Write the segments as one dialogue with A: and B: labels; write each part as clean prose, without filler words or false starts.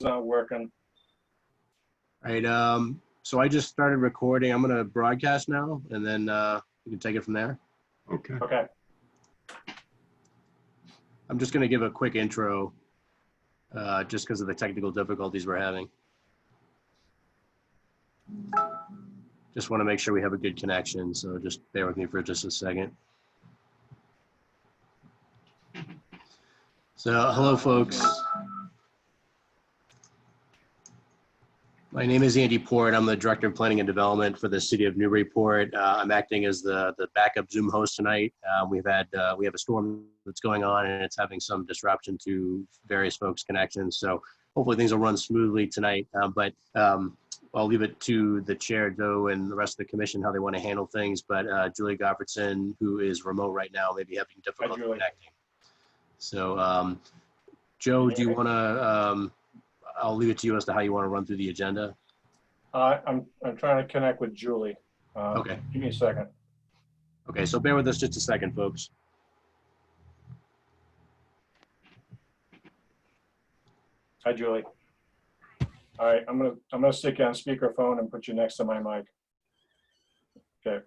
A: not working.
B: All right, so I just started recording. I'm gonna broadcast now, and then you can take it from there.
C: Okay.
A: Okay.
B: I'm just gonna give a quick intro, just because of the technical difficulties we're having. Just want to make sure we have a good connection, so just bear with me for just a second. So, hello, folks. My name is Andy Port. I'm the Director of Planning and Development for the City of Newburyport. I'm acting as the backup Zoom host tonight. We have a storm that's going on, and it's having some disruption to various folks' connections. So hopefully things will run smoothly tonight. But I'll leave it to the chair, Joe, and the rest of the commission how they want to handle things. But Julie Goffredson, who is remote right now, may be having difficulty connecting. So Joe, do you want to? I'll leave it to you as to how you want to run through the agenda.
A: I'm trying to connect with Julie.
B: Okay.
A: Give me a second.
B: Okay, so bear with us just a second, folks.
A: Hi, Julie. All right, I'm gonna stick you on speakerphone and put you next to my mic. Okay.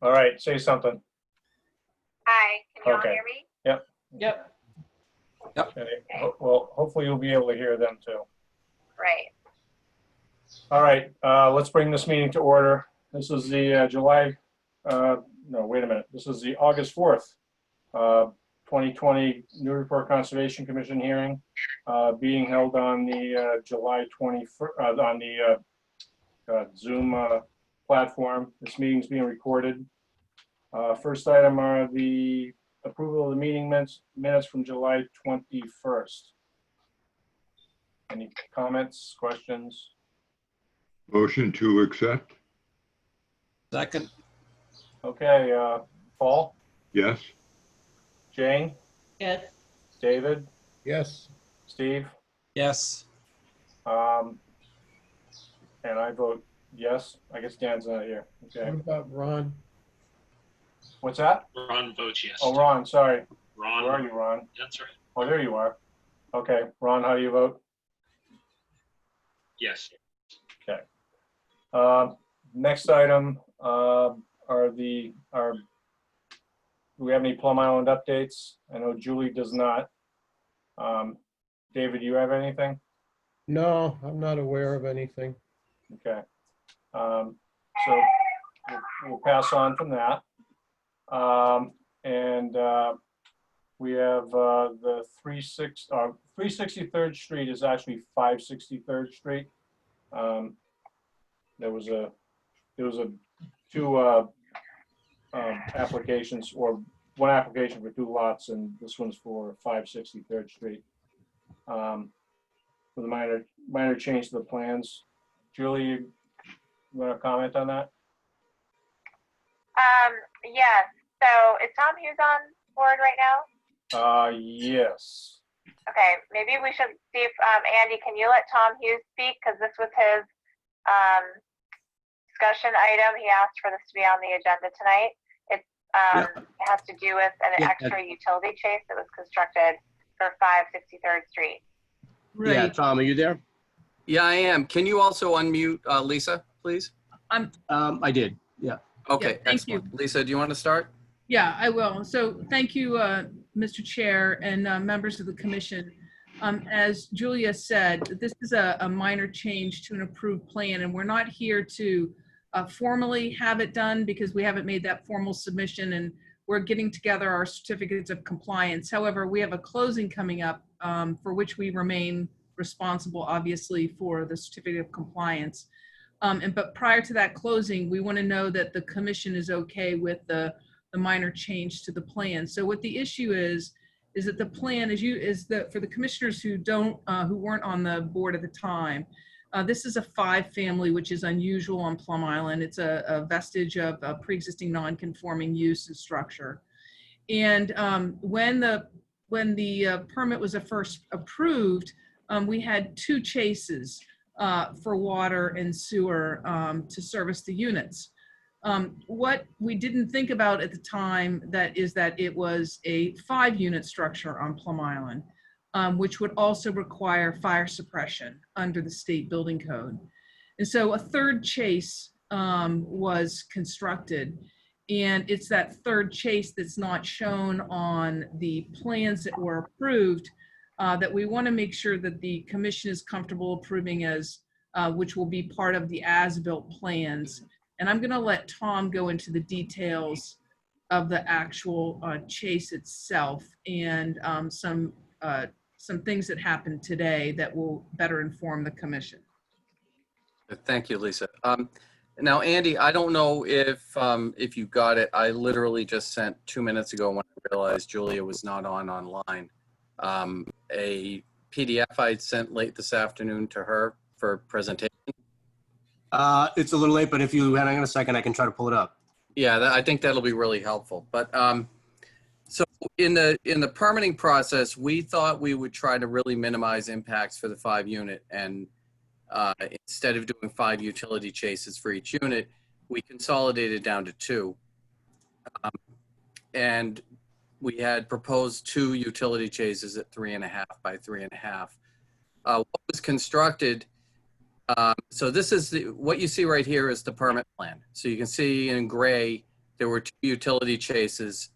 A: All right, say something.
D: Hi, can you all
A: Okay.
D: hear me?
A: Yep.
E: Yep.
A: Okay. Well, hopefully you'll be able to hear them too.
D: Great.
A: All right, let's bring this meeting to order. This is the This is the August 4th, 2020 Newburyport Conservation Commission hearing, being held on the July 21st, on the Zoom platform. This meeting's being recorded. First item are the approval of the meeting minutes from July 21st. Any comments, questions?
C: Motion to accept?
E: Second.
A: Okay, Paul,
C: Yes.
A: Jane,
E: Yes.
A: David,
F: Yes.
A: Steve,
E: Yes.
A: and I vote yes. I guess Dan's not here. Okay.
F: What about Ron?
A: What's that?
G: Ron votes yes.
A: Oh, Ron, sorry.
G: Ron,
A: Where are you, Ron?
G: that's right.
A: Oh, there you are. Okay, Ron, how do you vote?
G: Yes.
A: Next item do we have any Plum Island updates? I know Julie does not. David, do you have anything?
F: No, I'm not aware of anything.
A: Okay. So we'll pass on from that. We have the 363rd Street is actually 563rd Street. There was two applications, or one application for two lots, and this one's for 563rd Street. With a minor change to the plans. Julie, you want to comment on that?
D: Yes. So is Tom Hughes on board right now?
A: Yes.
D: Okay, maybe we should see if, Andy, can you let Tom Hughes speak? Because this was his discussion item. He asked for this to be on the agenda tonight. It has to do with an extra utility chase that was constructed for 563rd Street.
E: Right.
B: Yeah, Tom, are you there?
H: Yeah, I am. Can you also unmute Lisa, please?
B: I did. Yeah.
H: Okay,
E: Yeah, thank
H: excellent. Lisa, do you want to start?
E: Yeah, I will. So thank you, Mr. Chair and members of the commission. As Julia said, this is a minor change to an approved plan, and we're not here to formally have it done because we haven't made that formal submission, and we're getting together our certificates of compliance. However, we have a closing coming up for which we remain responsible, obviously, for the certificate of compliance. But prior to that closing, we want to know that the commission is okay with the minor change to the plan. So what the issue is that the plan for the commissioners who weren't on the board at the time, this is a 5-family, which is unusual on Plum Island. It's a vestige of a pre-existing non-conforming use and structure. And when the permit was first approved, we had 2 chases for water and sewer to service the units. What we didn't think about at the time is that it was a 5-unit structure on Plum Island, which would also require fire suppression under the state building code. And so a third chase was constructed, and it's that third chase that's not shown on the plans that were approved that we want to make sure that the commission is comfortable approving as, which will be part of the as-built plans. And I'm going to let Tom go into the details of the actual chase itself and some things that happened today that will better inform the commission.
H: Thank you, Lisa. Now, Andy, I don't know if you got it. I literally just sent 2 minutes ago when I realized Julia was not online. A PDF I sent late this afternoon to her for presentation.
B: It's a little late, but if you hang on a second, I can try to pull it up.
H: Yeah, I think that'll be really helpful. But so in the permitting process, we thought we would try to really minimize impacts for the 5-unit, and instead of doing 5 utility chases for each unit, we consolidated down to 2. And we had proposed 2 utility chases at 3.5 by 3.5. What was constructed, so this is what you see right here is the permit plan. So you can see in gray, there were 2 utility chases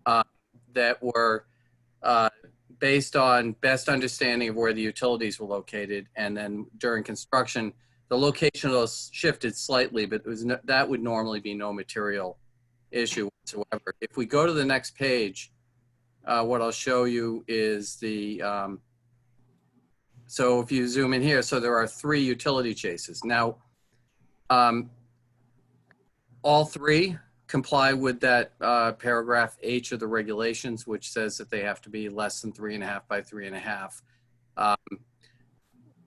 H: that were based on best understanding of where the utilities were located. And then during construction, the location of those shifted slightly, but it was that would normally be no material issue whatsoever. If we go to the next page, what I'll show you is the, so if you zoom in here, so there are 3 utility chases. Now, all 3 comply with that paragraph H of the regulations, which says that they have to be less than 3.5 by 3.5.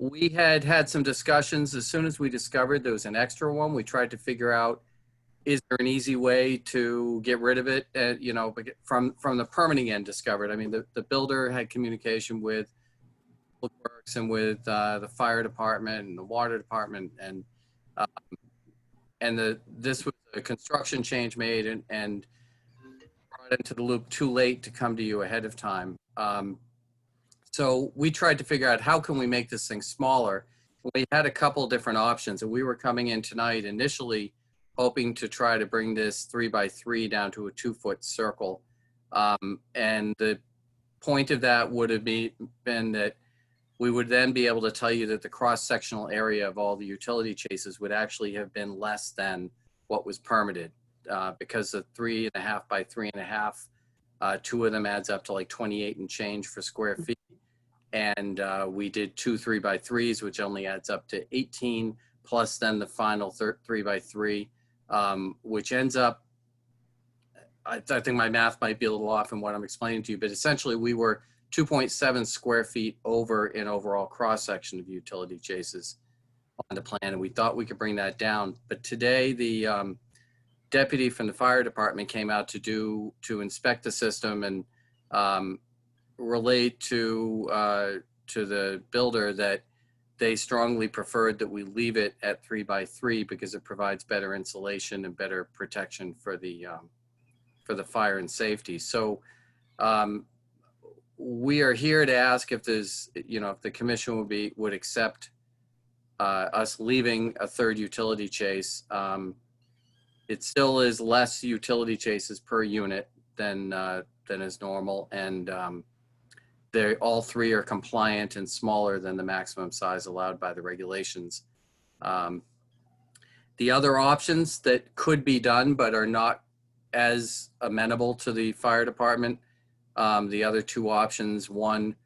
H: We had some discussions. As soon as we discovered there was an extra one, we tried to figure out, is there an easy way to get rid of it? You know, from the permitting end discovered. I mean, the builder had communication with Public Works and with the fire department and the water department, and this was a construction change made and brought into the loop too late to come to you ahead of time. So we tried to figure out how can we make this thing smaller. We had a couple different options, and we were coming in tonight initially hoping to try to bring this 3 by 3 down to a 2-foot circle. And the point of that would have been that we would then be able to tell you that the cross-sectional area of all the utility chases would actually have been less than what was permitted, because the 3.5 by 3.5, 2 of them adds up to like 28 and change for square feet. And we did 2 3 by 3s, which only adds up to 18, plus then the final 3 by 3, which ends up, I think my math might be a little off in what I'm explaining to you, but essentially we were 2.7 square feet over in overall cross-section of utility chases on the plan, and we thought we could bring that down. But today, the deputy from the fire department came out to inspect the system and relate to the builder that they strongly preferred that we leave it at 3 by 3 because it provides better insulation and better protection for the fire and safety. So we are here to ask if there's, if the commission would accept us leaving a 3rd utility chase. It still is less utility chases per unit than is normal, and all 3 are compliant and smaller than the maximum size allowed by the regulations. The other options that could be done but are not as amenable to the fire department, the other 2 options, one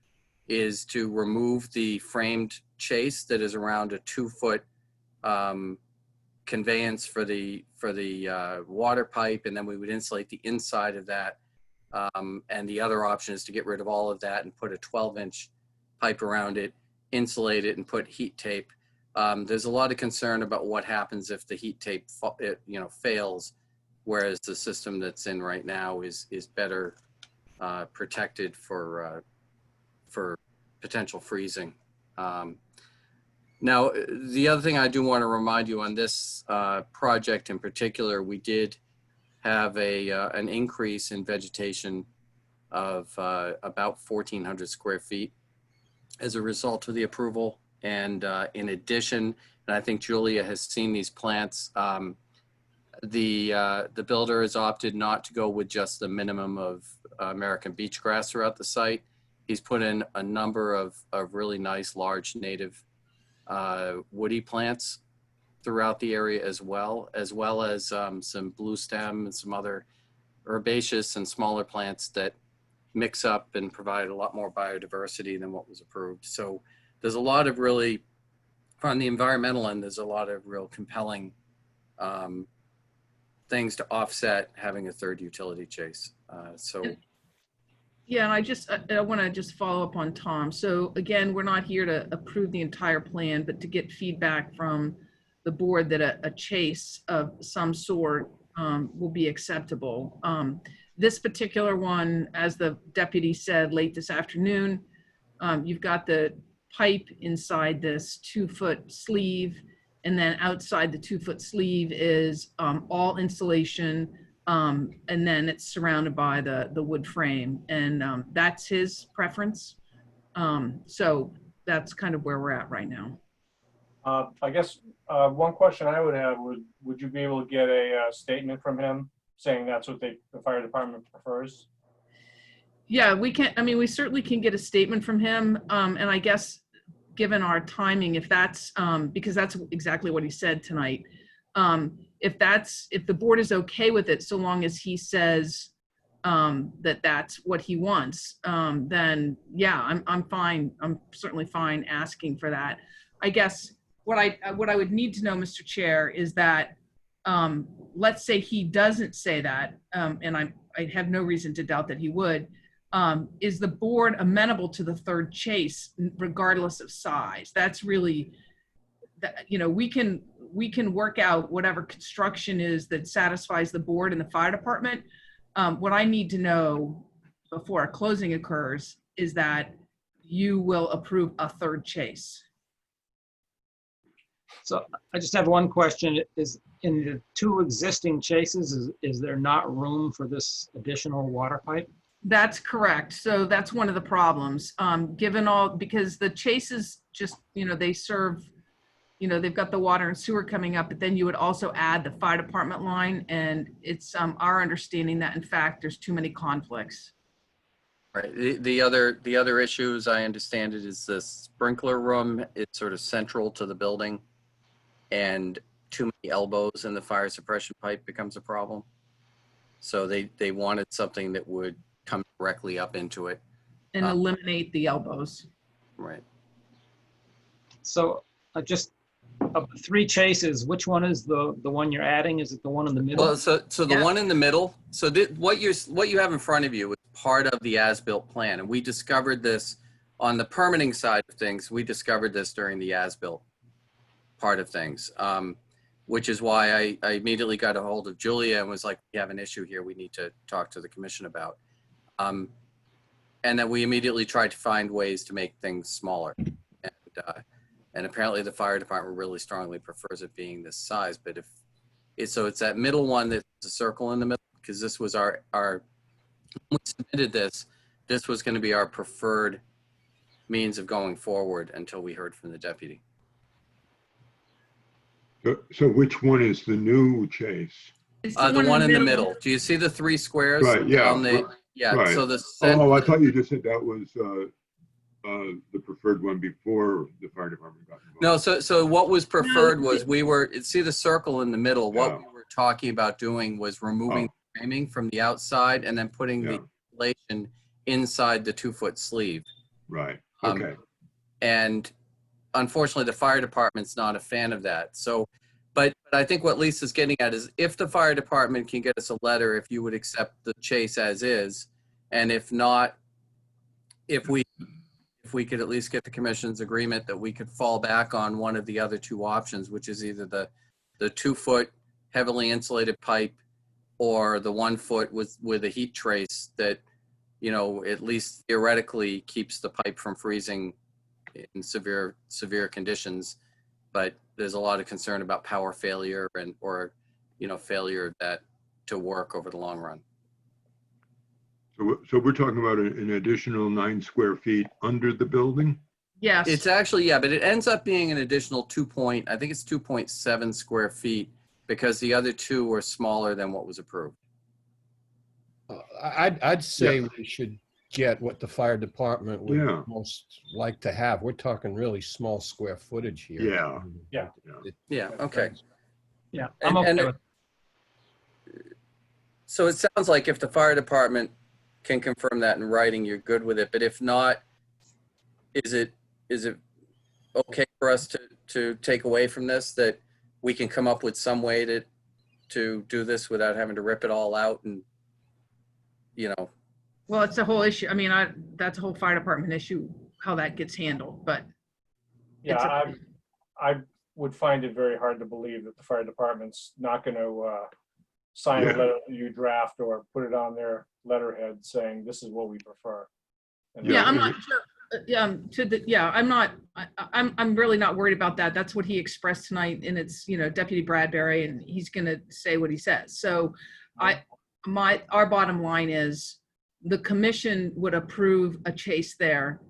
H: is to remove the framed chase that is around a 2-foot conveyance for the water pipe, and then we would insulate the inside of that. And the other option is to get rid of all of that and put a 12-inch pipe around it, insulate it, and put heat tape. There's a lot of concern about what happens if the heat tape fails, whereas the system that's in right now is better protected for potential freezing. Now, the other thing I do want to remind you on this project in particular, we did have an increase in vegetation of about 1,400 square feet as a result of the approval. And in addition, and I think Julia has seen these plants, the builder has opted not to go with just the minimum of American beach grass throughout the site. He's put in a number of really nice large native woody plants throughout the area as well as some blue stem and some other herbaceous and smaller plants that mix up and provide a lot more biodiversity than what was approved. So there's a lot of really, from the environmental end, there's a lot of real compelling things to offset having a third utility chase.
E: Yeah, and I want to just follow up on Tom. So again, we're not here to approve the entire plan, but to get feedback from the board that a chase of some sort will be acceptable. This particular one, as the deputy said late this afternoon, you've got the pipe inside this 2-foot sleeve, and then outside the 2-foot sleeve is all insulation, and then it's surrounded by the wood frame, and that's his preference. So that's kind of where we're at right now.
A: I guess one question I would have would you be able to get a statement from him saying that's what the fire department prefers?
E: Yeah, we can. I mean, we certainly can get a statement from him, and I guess given our timing, if that's because that's exactly what he said tonight. If the board is okay with it, so long as he says that that's what he wants, then yeah, I'm fine. I'm certainly fine asking for that. I guess what I would need to know, Mr. Chair, is that let's say he doesn't say that, and I have no reason to doubt that he would. Is the board amenable to the third chase regardless of size? That's really, we can work out whatever construction is that satisfies the board and the fire department. What I need to know before a closing occurs is that you will approve a third chase.
G: So I just have one question. Is in the 2 existing chases, is there not room for this additional water pipe?
E: That's correct. So that's one of the problems. Because the chases just, they serve, they've got the water and sewer coming up, but then you would also add the fire department line. And it's our understanding that in fact, there's too many conflicts.
H: Right. The other issues, I understand it, is the sprinkler room. It's sort of central to the building, and too many elbows in the fire suppression pipe becomes a problem. So they wanted something that would come directly up into it
E: And eliminate the elbows.
H: Right.
G: So just of the 3 chases, which one is the one you're adding? Is it the one in the middle?
H: Well, so the
E: Yeah.
H: one in the middle. So what you have in front of you is part of the as-built plan, and we discovered this on the permitting side of things. We discovered this during the as-built part of things, which is why I immediately got a hold of Julia and was like, "We have an issue here. We need to talk to the commission about." And then we immediately tried to find ways to make things smaller, and apparently the fire department really strongly prefers it being this size. But it's that middle one that's a circle in the middle, because this was our when we submitted this was going to be our preferred means of going forward until we heard from the deputy.
C: So which one is the new chase?
E: It's
H: The one in the middle. Do you see the 3 squares?
C: Right, yeah.
H: On the, yeah.
C: Right.
H: So
C: Oh, I thought you just said that was the preferred one before the fire department got involved.
H: No, so what was preferred was see the circle in the middle. What we were talking about doing was removing the framing from the outside and then putting the insulation inside the 2-foot sleeve.
C: Right, okay.
H: And unfortunately, the fire department's not a fan of that. So, but I think what Lisa's getting at is if the fire department can get us a letter, if you would accept the chase as is, and if not, if we could at least get the commission's agreement that we could fall back on one of the other 2 options, which is either the 2-foot heavily insulated pipe or the 1-foot with a heat trace that, at least theoretically keeps the pipe from freezing in severe conditions, but there's a lot of concern about power failure or failure to work over the long run.
C: So we're talking about an additional 9 square feet under the building?
E: Yes.
H: It's actually, yeah, but it ends up being an additional I think it's 2.7 square feet because the other two were smaller than what was approved.
F: I'd say we should get what the fire department would
C: Yeah.
F: most like to have. We're talking really small square footage here.
C: Yeah.
A: Yeah.
H: Yeah, okay.
G: Yeah,
H: And-
G: I'm okay
H: and-
G: with
H: So it sounds like if the fire department can confirm that in writing, you're good with it. But if not, is it okay for us to take away from this that we can come up with some way to do this without having to rip it all out and,
E: Well, it's a whole issue. I mean, that's a whole fire department issue, how that gets handled, but. it's
A: Yeah,
E: a-
A: I would find it very hard to believe that the fire department's not going to sign a
C: Yeah.
A: letter that you draft or put it on their letterhead saying, this is what we prefer. And
E: Yeah, I'm
C: Yeah.
E: not sure. I'm really not worried about that. That's what he expressed tonight, and it's, Deputy Bradbury, and he's gonna say what he says. So our bottom line is the commission would approve a chase there.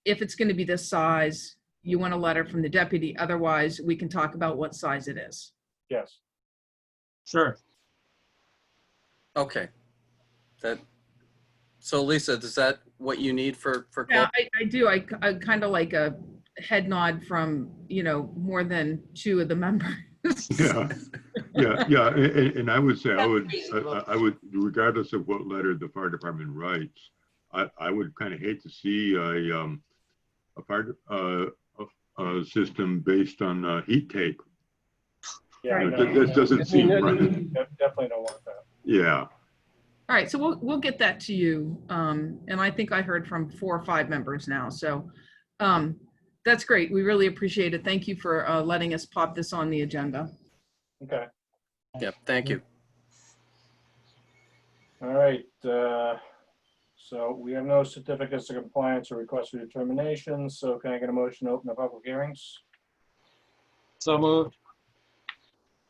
E: If it's gonna be this size, you want a letter from the deputy, otherwise we can talk about what size it is.
A: Yes.
G: Sure.
H: okay. So Lisa, is that what you need for?
E: Yeah, I do. I kind of like a head nod from, more than 2 of the members.
C: Yeah. And I would say, I would, regardless of what letter the fire department writes, I would kind of hate to see a fire system based on heat tape.
A: Yeah,
E: Right.
A: no,
C: That doesn't seem right.
A: definitely don't want that.
C: Yeah.
E: All right, so we'll get that to you. And I think I heard from 4 or 5 members now. So that's great. We really appreciate it. Thank you for letting us pop this on the agenda.
A: Okay.
H: Yep, thank you.
A: All right. So we have no certificates of compliance or requests for determination. So can I get a motion to open the public hearings?
G: So moved.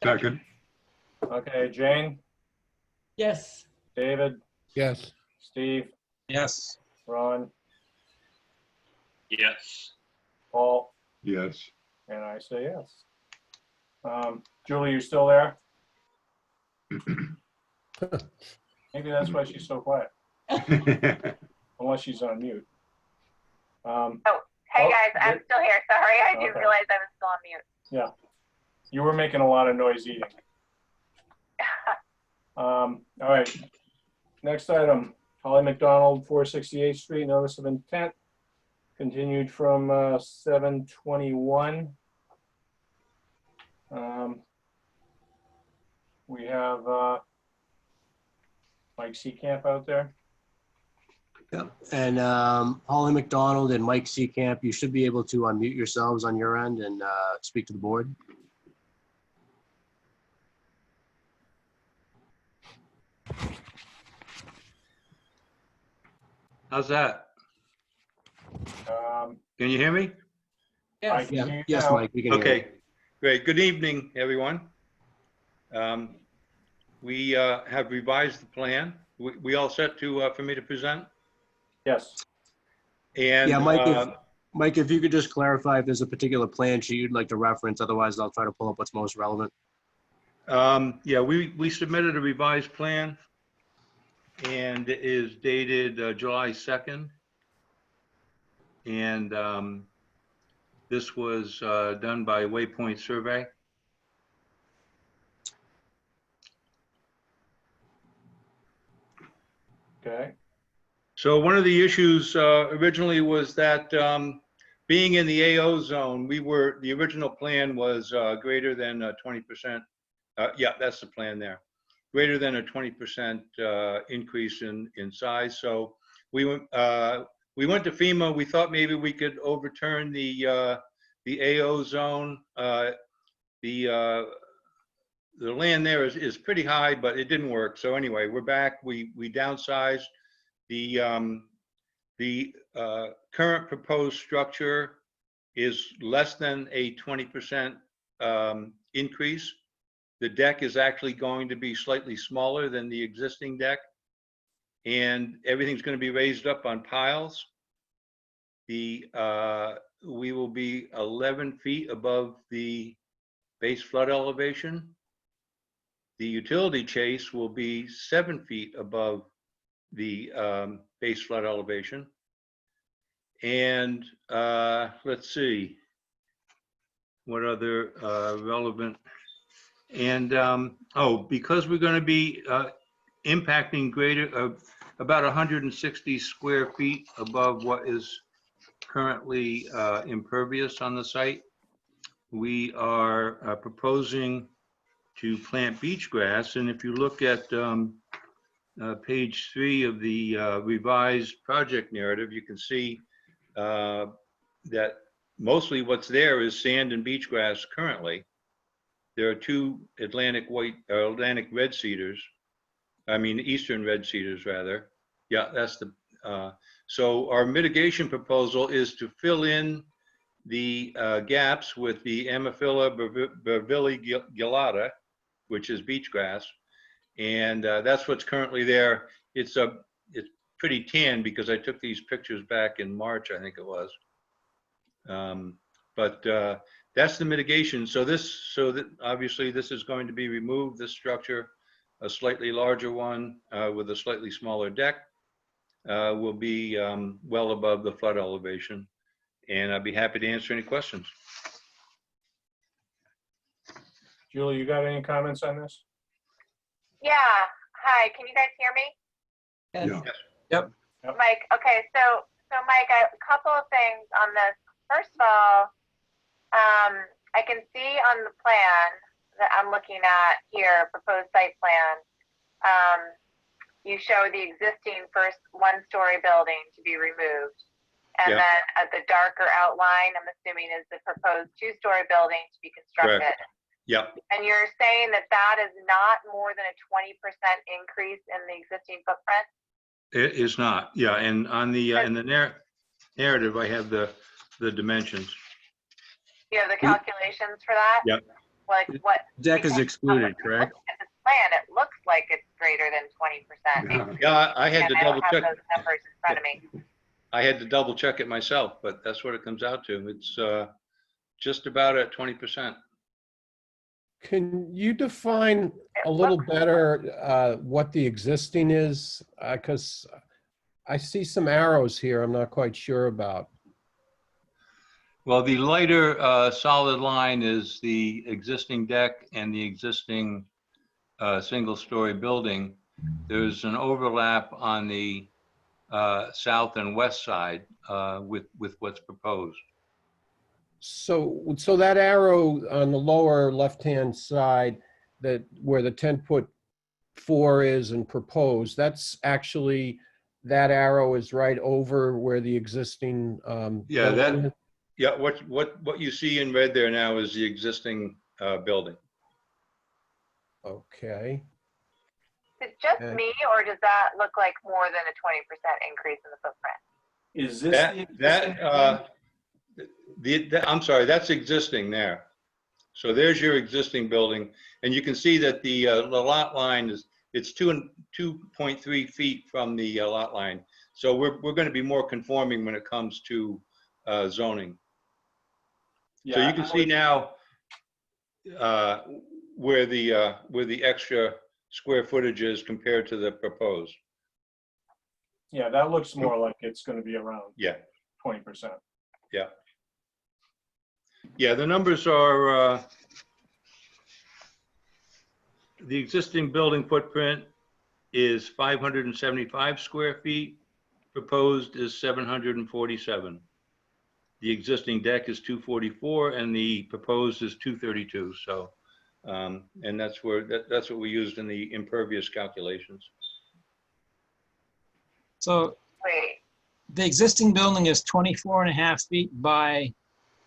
C: Second.
A: Okay, Jane,
I: Yes.
A: David,
F: Yes.
A: Steve,
G: Yes.
A: Ron,
J: Yes.
A: Paul,
C: Yes.
A: and I say yes. Julie, you still there? Maybe that's why she's so quiet, unless she's on mute.
D: Hey
A: Oh,
D: guys, I'm
A: good.
D: still here. Sorry, I didn't
A: Okay.
D: realize I was still on mute.
A: You were making a lot of noise eating. All right. Next item, Holly McDonald, 468th Street, notice of intent, continued from 7/21. We have Mike Seacamp out there.
B: Yep. And Holly McDonald and Mike Seacamp, you should be able to unmute yourselves on your end and speak to the board.
J: How's that? Can you hear me?
A: I
I: Yes.
A: can hear you
B: Yes,
A: now.
B: Mike, we can hear you.
J: Okay, great. Good evening, everyone. We have revised the plan. We all set for me to present?
A: Yes.
J: And
B: Yeah, Mike, if you could just clarify if there's a particular plan sheet you'd like to reference, otherwise I'll try to pull up what's most relevant.
J: yeah, we submitted a revised plan and it is dated July 2nd. And this was done by Waypoint Survey.
A: Okay.
J: So one of the issues originally was that being in the AO zone, the original plan was greater than 20%. Yeah, that's the plan there. Greater than a 20% increase in size. So we went to FEMA. We thought maybe we could overturn the AO zone. The land there is pretty high, but it didn't work. So anyway, we're back. We downsized. The current proposed structure is less than a 20% increase. The deck is actually going to be slightly smaller than the existing deck, and everything's going to be raised up on piles. We will be 11 feet above the base flood elevation. The utility chase will be 7 feet above the base flood elevation. And let's see, what other relevant, and because we're going to be impacting greater, about 160 square feet above what is currently impervious on the site, we are proposing to plant beach grass. And if you look at page 3 of the revised project narrative, you can see that mostly what's there is sand and beach grass currently. There are 2 Atlantic red cedars. I mean, eastern red cedars rather. Yeah, that's the, so our mitigation proposal is to fill in the gaps with the Ammophila burvilligulata, which is beach grass. And that's what's currently there. It's pretty tan because I took these pictures back in March, I think it was. But that's the mitigation. So that obviously this is going to be removed, this structure, a slightly larger one with a slightly smaller deck will be well above the flood elevation. And I'd be happy to answer any questions.
A: Julie, you got any comments on this?
D: Yeah. Hi, can you guys hear me?
I: Yes.
C: Yeah.
D: Mike, okay, so Mike, a couple of things on this. First of all, I can see on the plan that I'm looking at here, proposed site plan, you show the existing first 1-story building to be removed. And
J: Yeah.
D: then at the darker outline, I'm assuming is the proposed 2-story building to be constructed.
J: Correct. Yep.
D: And you're saying that that is not more than a 20% increase in the existing footprint?
J: It is not. Yeah. And on the in the narrative, I have the dimensions.
D: You have the calculations for that?
J: Yep.
D: Like what?
B: Deck is
D: because
B: excluded,
D: when
B: correct?
D: looking at this plan, it looks like it's greater than 20%.
J: Yeah, I had to
D: And I
J: double
D: don't
J: check.
D: have those numbers in front of me.
J: I had to double check it myself, but that's what it comes out to. It's just about at 20%.
F: Can you define a little better what the existing is? Because I see some arrows here I'm not quite sure about.
J: Well, the lighter solid line is the existing deck and the existing single-story building. There's an overlap on the south and west side with what's proposed.
F: So that arrow on the lower left-hand side, that where the 10-foot-4 is and proposed, that's actually, that arrow is right over where the existing
J: Yeah,
F: building is?
J: Yeah, what you see in red there now is the existing building.
F: Okay.
D: Is it just
F: Okay.
D: me, or does that look like more than a 20% increase in the footprint?
A: Is this the existing building?
J: I'm sorry, that's existing there. So there's your existing building, and you can see that the lot line is, it's 2.3 feet from the lot line. So we're going to be more conforming when it comes to zoning. So
A: Yeah,
J: you can see now where the extra square footage is compared to the proposed.
A: Yeah, that looks more like it's going to be around
J: Yeah,
A: 20%.
J: yeah. Yeah, the numbers are, the existing building footprint is 575 square feet. Proposed is 747. The existing deck is 244 and the proposed is 232. So, and that's what we used in the impervious calculations.
G: So
D: Wait,
G: the existing building is 24.5 feet by,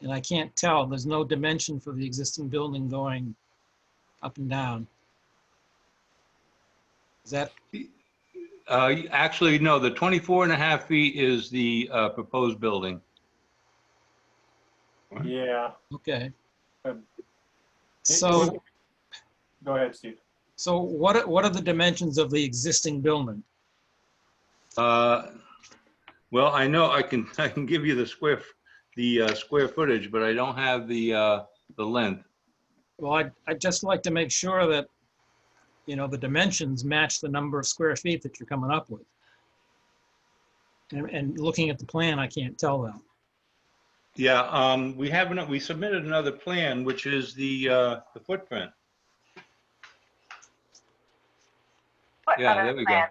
G: and I can't tell, there's no dimension for the existing building going up and down. Is that,
J: Actually, no, the 24.5 feet is the proposed building.
A: Yeah.
G: Okay.
A: It-
G: So,
A: Go ahead, Steve.
G: so what are the dimensions of the existing building?
J: Well, I know I can give you the square footage, but I don't have the length.
G: Well, I'd just like to make sure that, you know, the dimensions match the number of square feet that you're coming up with. And looking at the plan, I can't tell that.
J: Yeah, we submitted another plan, which is the footprint.
D: What
J: Yeah,
D: other
J: there we go.
D: plans?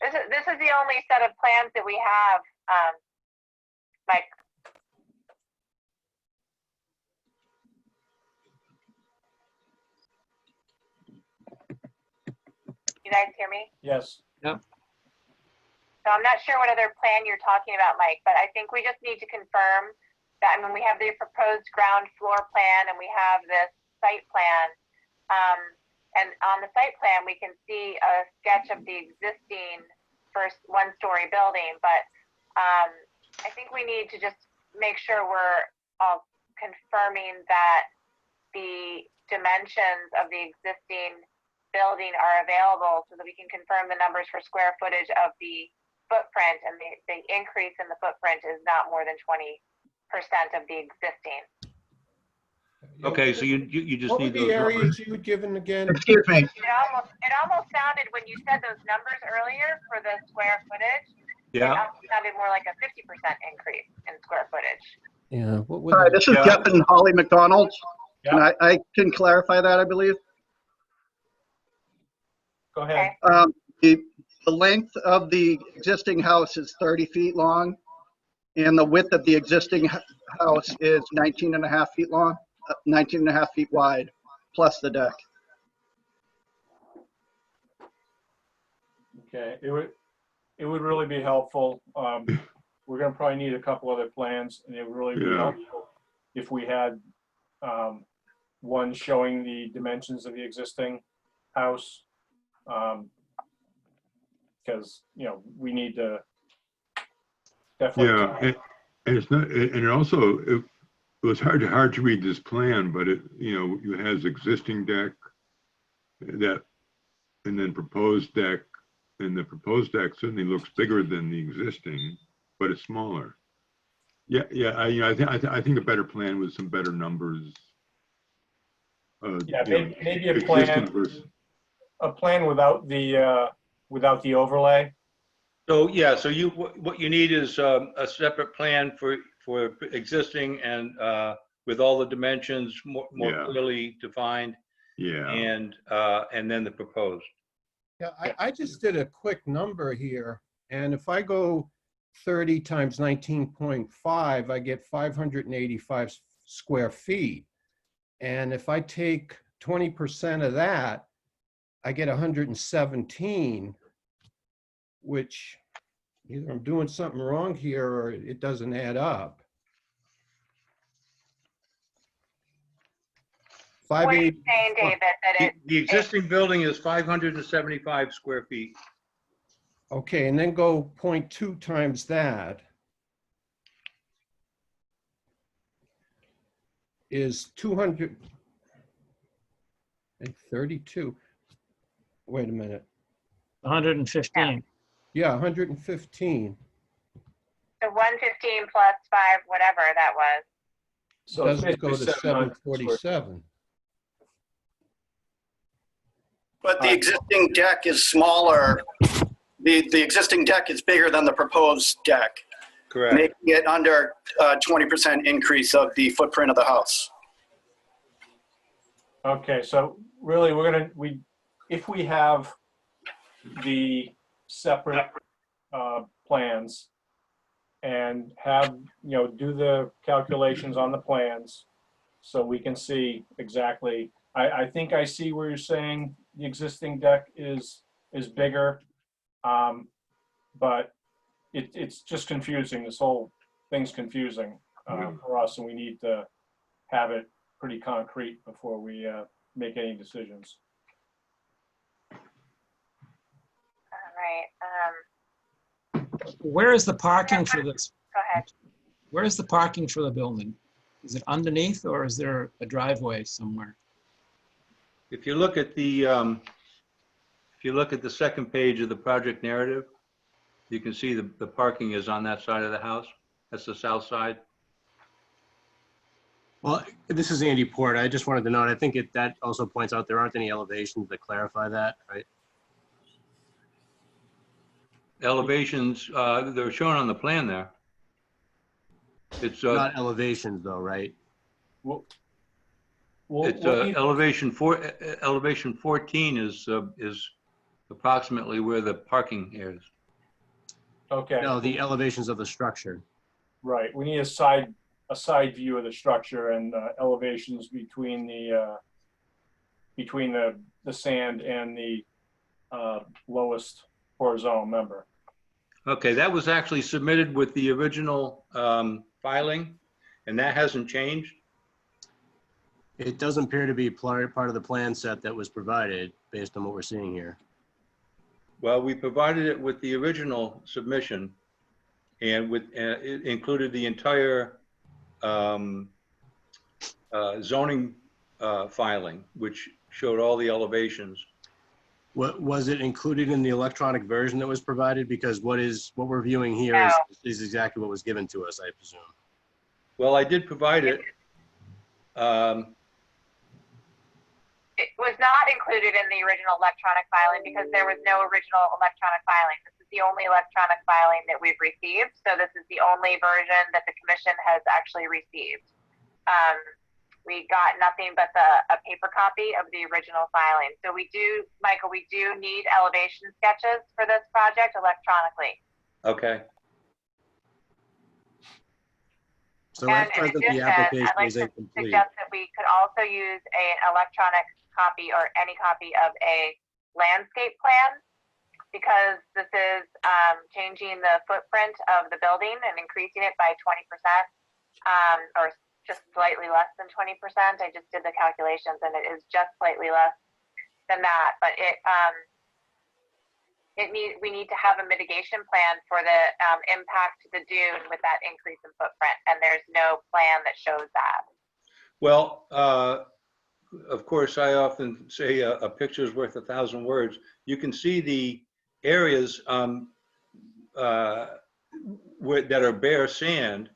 D: This is the only set of plans that we have, Mike. You guys hear me?
A: Yes.
D: So I'm not sure what other plan you're talking about, Mike, but I think we just need to confirm that, I mean, we have the proposed ground floor plan and we have this site plan. And on the site plan, we can see a sketch of the existing first one-story building, but I think we need to just make sure we're confirming that the dimensions of the existing building are available so that we can confirm the numbers for square footage of the footprint, and the increase in the footprint is not more than 20% of the existing.
J: Okay, so you just
F: What were
J: need
F: the
J: those
F: areas
J: numbers.
F: you had given again?
K: Excuse me.
D: It almost sounded, when you said those numbers earlier for the square footage, it
J: Yeah,
D: almost sounded more like a 50% increase in square footage.
F: Yeah. What were
K: Hi,
F: the-
K: this is
J: Yeah.
K: Jeff and Holly McDonald.
A: Yeah.
K: And I can clarify that, I believe.
A: Go ahead.
K: The length of the existing house is 30 feet long, and the width of the existing house is 19 and a half feet long, 19 and a half feet wide, plus the deck.
A: Okay, it would really be helpful. We're gonna probably need a couple other plans, and it would really be
C: Yeah.
A: helpful if we had one showing the dimensions of the existing house. Because, you know, we need to definitely.
C: Yeah, and it's not, and it also, it was hard to read this plan, but it, it has existing deck and then proposed deck, and the proposed deck certainly looks bigger than the existing, but it's smaller. Yeah, I think a better plan with some better numbers.
A: Yeah, maybe a
C: existing
A: plan,
C: versus-
A: a plan without the overlay.
J: so yeah, so what you need is a separate plan for existing and with all the dimensions more
C: Yeah.
J: clearly defined,
C: Yeah,
J: and then the proposed.
F: Yeah, I just did a quick number here, and if I go 30 times 19.5, I get 585 square feet. And if I take 20% of that, I get 117, which either I'm doing something wrong here or it doesn't add up.
D: What are you
F: 580
D: saying, David, that
J: The existing building is 575 square feet.
F: Okay, and then go 0.2 times that is 232. Wait a minute.
G: 115.
F: Yeah, 115.
D: the 115 plus 5, whatever that was?
A: So it's
F: Doesn't go to
A: basically 700 square-
F: 747.
K: But the existing deck is smaller. The existing deck is bigger than the proposed deck,
J: Correct.
K: making it under 20% increase of the footprint of the house.
A: Okay, so really, if we have the separate plans and have, do the calculations on the plans so we can see exactly, I think I see where you're saying the existing deck is bigger, but it's just confusing. This whole thing's confusing for us, and we need to have it pretty concrete before we make any decisions.
D: All right.
G: Where is the parking for this?
D: Go ahead.
G: Where is the parking for the building? Is it underneath or is there a driveway somewhere?
J: If you look at the second page of the project narrative, you can see the parking is on that side of the house. That's the south side.
B: Well, this is Andy Port. I just wanted to note, I think that also points out there aren't any elevations that clarify that, right?
J: Elevations, they're shown on the plan there. It's
B: Not elevations though, right?
A: We'll need-
J: elevation 14 is approximately where the parking is.
A: Okay.
B: No, the elevations of the structure.
A: Right, we need a side view of the structure and elevations between the sand and the lowest horizontal member.
J: Okay, that was actually submitted with the original filing, and that hasn't changed.
B: It doesn't appear to be part of the plan set that was provided based on what we're seeing here.
J: Well, we provided it with the original submission, and it included the entire zoning filing, which showed all the elevations.
B: What was it included in the electronic version that was provided? Because what we're viewing here
D: No.
B: is exactly what was given to us, I presume.
J: Well, I did provide it.
D: It was not included in the original electronic filing because there was no original electronic filing. This is the only electronic filing that we've received. So this is the only version that the commission has actually received. We got nothing but a paper copy of the original filing. So we do, Michael, we do need elevation sketches for this project electronically.
J: Okay.
B: So
D: And
B: at
D: in
B: present, the
D: addition,
B: application
D: I'd like
B: is
D: to
B: incomplete.
D: suggest that we could also use an electronic copy or any copy of a landscape plan, because this is changing the footprint of the building and increasing it by 20%, or just slightly less than 20%. I just did the calculations and it is just slightly less than that, but we need to have a mitigation plan for the impact to the dune with that increase in footprint, and there's no plan that shows that.
J: Well, of course, I often say a picture is worth 1,000 words. You can see the areas that are bare sand,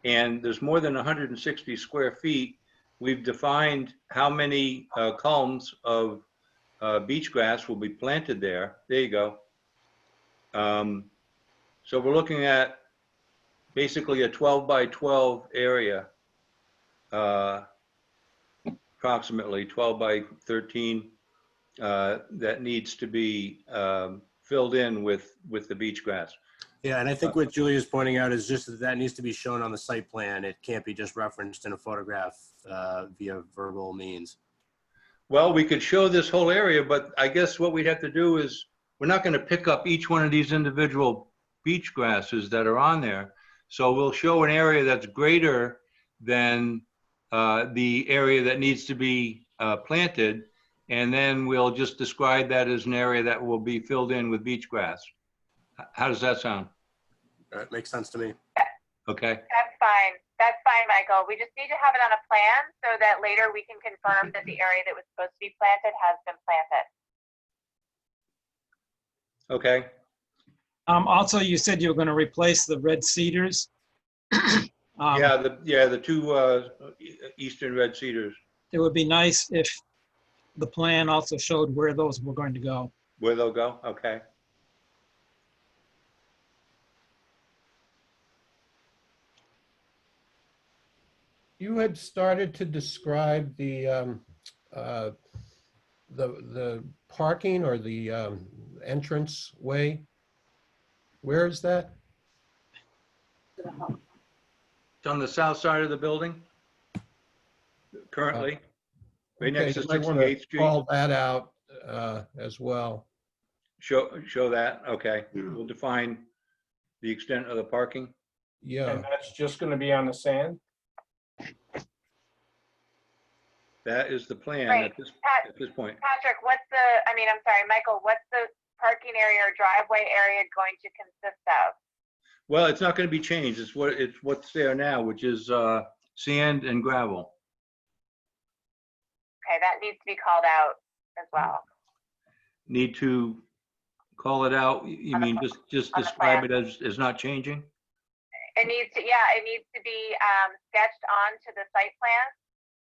J: and there's more than 160 square feet. We've defined how many culms of beach grass will be planted there. There you go. So we're looking at basically a 12 by 12 area, approximately 12 by 13, that needs to be filled in with the beach grass.
B: Yeah, and I think what Julia's pointing out is just that needs to be shown on the site plan. It can't be just referenced in a photograph via verbal means.
J: Well, we could show this whole area, but I guess what we'd have to do is, we're not going to pick up each one of these individual beach grasses that are on there. So we'll show an area that's greater than the area that needs to be planted, and then we'll just describe that as an area that will be filled in with beach grass. How does that sound?
B: That makes sense to me.
D: That's
J: Okay.
D: fine. That's fine, Michael. We just need to have it on a plan so that later we can confirm that the area that was supposed to be planted has been planted.
J: Okay.
G: Also, you said you were going to replace the red cedars.
J: The two eastern red cedars.
G: It would be nice if the plan also showed where those were going to go.
J: Where they'll go? Okay.
F: You had started to describe the parking or the entrance way. Where is that?
J: It's on the south side of the building currently, right next to
F: Okay, you might want
J: 68th
F: to
J: Street.
F: call that out as well.
J: Show that. Okay.
C: Yeah.
J: We'll define the extent of the parking.
F: Yeah.
A: And that's just going to be on the sand?
J: That is the plan
D: Right.
J: at this point.
D: Patrick, Michael, what's the parking area or driveway area going to consist of?
J: Well, it's not going to be changed. It's what's there now, which is sand and gravel.
D: Okay, that needs to be called out as well.
J: Need to call it out? You
D: On the
J: mean
D: pl-
J: just
D: on the
J: describe
D: plan.
J: it as not changing?
D: It needs to, yeah, it needs to be sketched onto the site plan,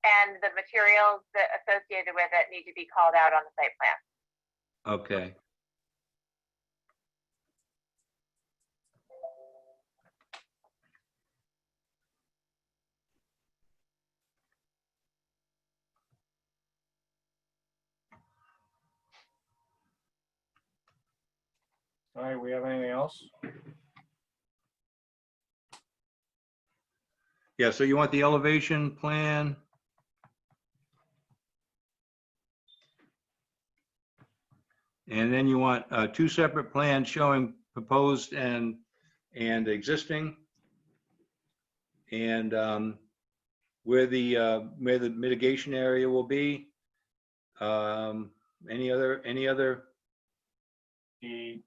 D: and the materials that associated with it need to be called out on the site plan.
J: Okay.
A: All right, we have anything else?
J: Yeah, so you want the elevation plan? And then you want two separate plans showing proposed and existing. And where the mitigation area will be. Any other
A: Did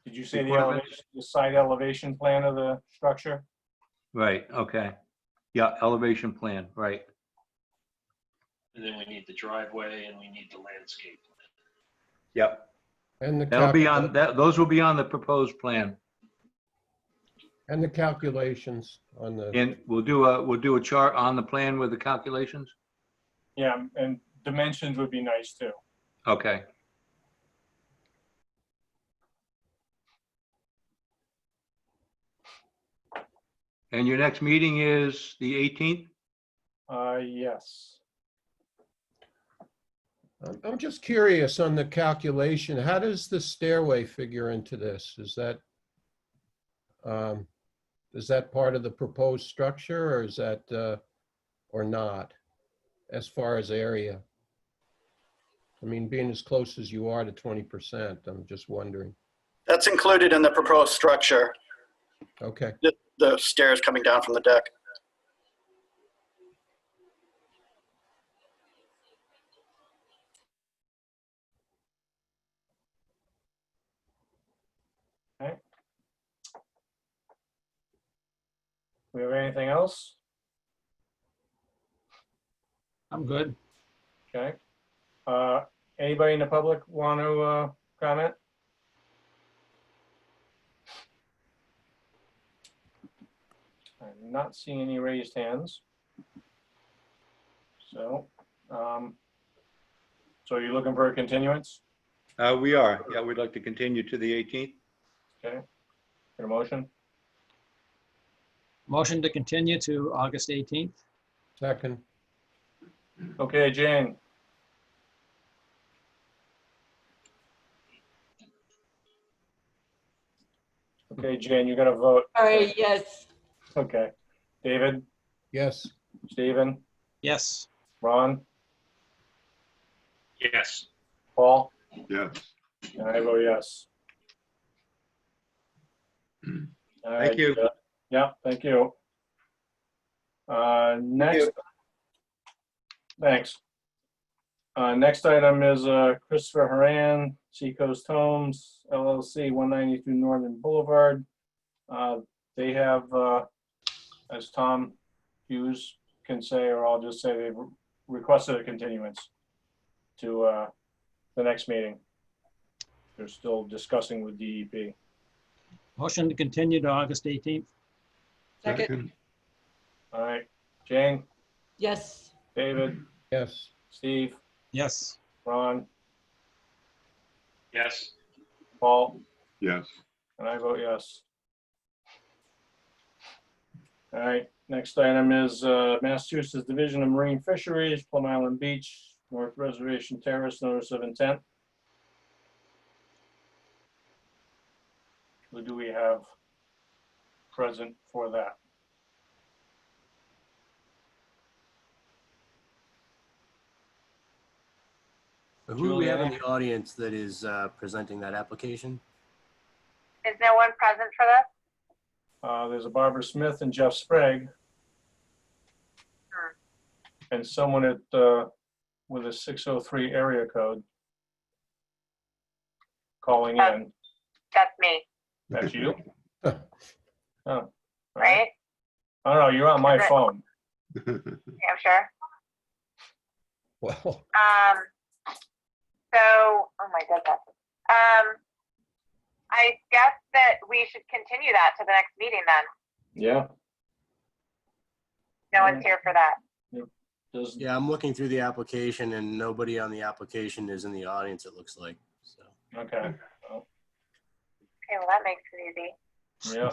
A: you say the
J: Requirements?
A: elevation, the site elevation plan of the structure?
J: right, okay. Yeah, elevation plan, right.
L: And then we need the driveway and we need the landscape.
J: Yep.
F: And the
J: That'll be on
F: calcul-
J: those will be on the proposed plan.
F: and the calculations on the,
J: And we'll do a chart on the plan with the calculations.
A: Yeah, and dimensions would be nice too.
J: Okay. And your next meeting is the 18th?
A: Yes.
F: I'm just curious on the calculation, how does the stairway figure into this? Is that part of the proposed structure, or is that, or not, as far as area? I mean, being as close as you are to 20%, I'm just wondering.
K: That's included in the proposed structure,
F: Okay.
K: the stairs coming down from the deck.
A: We have anything else?
G: I'm good.
A: Okay. Anybody in the public want to comment? I'm not seeing any raised hands. So, so you're looking for a continuance?
J: We are. Yeah, we'd like to continue to the 18th.
A: Okay. Get a motion?
G: Motion to continue to August 18th.
F: Second.
A: Okay, Jane. Okay, Jane, you got to vote.
I: All right, yes.
A: Okay. David,
F: Yes.
A: Stephen,
G: Yes.
A: Ron,
L: Yes.
A: Paul,
C: Yes.
A: and I vote yes. All right,
J: Thank you.
A: Yeah, thank you. Next. Thanks. Next item is Christopher Haran, Seacoast Homes LLC, 192 Northern Boulevard. They have, as Tom Hughes can say, or I'll just say they've requested a continuance to the next meeting. They're still discussing with DEP.
G: Motion to continue to August 18th.
I: Second,
A: All right, Jane,
I: yes.
A: David,
F: Yes.
A: Steve,
G: Yes.
A: Ron,
L: Yes.
A: Paul,
C: Yes.
A: and I vote yes. All right, next item is Massachusetts Division of Marine Fisheries, Plum Island Beach, North Reservation Terrace, notice of intent. Who do we have present for that?
B: Who do we have in the audience that is presenting that application?
D: Is no one present for this?
A: There's a Barbara Smith and Jeff Sprague. And someone at, with a 603 area code calling in.
D: That's me,
A: That's you? Oh, all
D: right?
A: I don't know, you're on my
D: Is it-
A: phone.
D: I'm sure.
F: Well,
D: So, oh my goodness. I guess that we should continue that to the next meeting then.
A: Yeah.
D: No one's here for that.
A: Does,
B: Yeah, I'm looking through the application and nobody on the application is in the audience, it looks like. So
A: okay. Well,
D: Okay, well, that makes it easy.
A: yeah.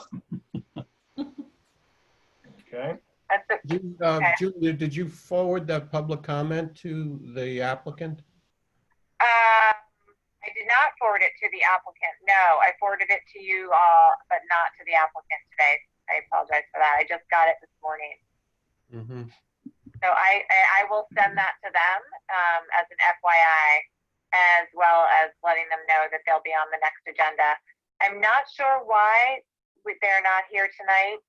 A: Okay.
D: That's it. Okay.
F: Julia, did you forward that public comment to the applicant?
D: I did not forward it to the applicant. No, I forwarded it to you all, but not to the applicant today. I apologize for that. I just got it this morning.
F: Mm-hmm.
D: So I will send that to them as an FYI, as well as letting them know that they'll be on the next agenda. I'm not sure why they're not here tonight.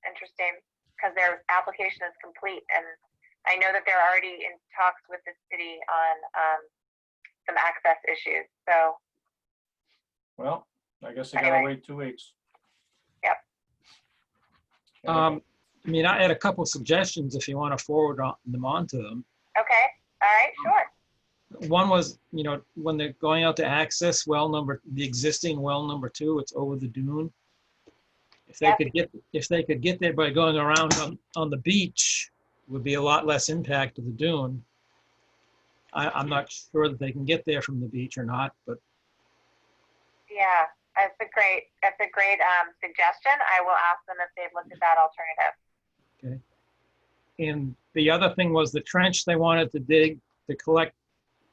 D: Interesting, because their application is complete, and I know that they're already in talks with the city on some access issues. So,
A: Well, I guess I gotta
D: Anyway.
A: wait 2 weeks.
D: Yep.
A: Okay.
G: I mean, I had a couple suggestions if you want to forward them on to them.
D: okay, all right, sure.
G: One was, you know, when they're going out to access the existing well number 2, it's over the dune. If they could get there by going around on the beach, would be a lot less impact to the dune. I'm not sure that they can get there from the beach or not, but
D: Yeah, that's a great suggestion. I will ask them if they've looked at that alternative.
G: okay. And the other thing was the trench they wanted to dig to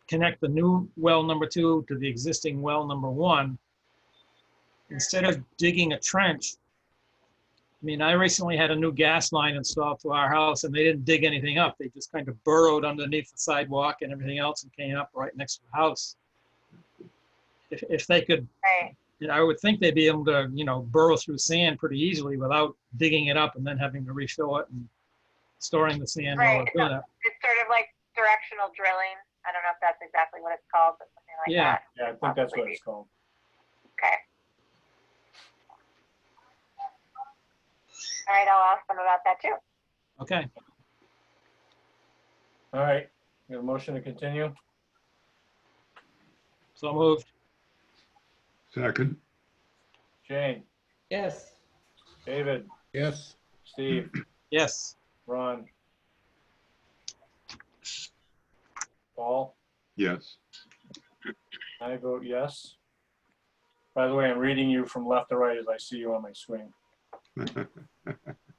G: connect the new well number 2 to the existing well number 1. Instead of digging a trench, I mean, I recently had a new gas line installed to our house and they didn't dig anything up. They just kind of burrowed underneath the sidewalk and everything else and came up right next to the house. If they could,
D: Right.
G: I would think they'd be able to, you know, burrow through sand pretty easily without digging it up and then having to refill it and storing the sand while
D: Right.
G: they're doing that.
D: It's sort of like directional drilling. I don't know if that's exactly what it's called, but something like
G: Yeah.
D: that.
A: Yeah, I think that's what it's called.
D: Okay. All right, I'll ask them about that too.
G: Okay.
A: All right, we have a motion to continue.
G: So moved.
C: Second,
A: Jane,
I: Yes.
A: David,
F: Yes.
A: Steve,
G: Yes.
A: Ron. Paul,
C: yes.
A: I vote yes. By the way, I'm reading you from left to right as I see you on my screen.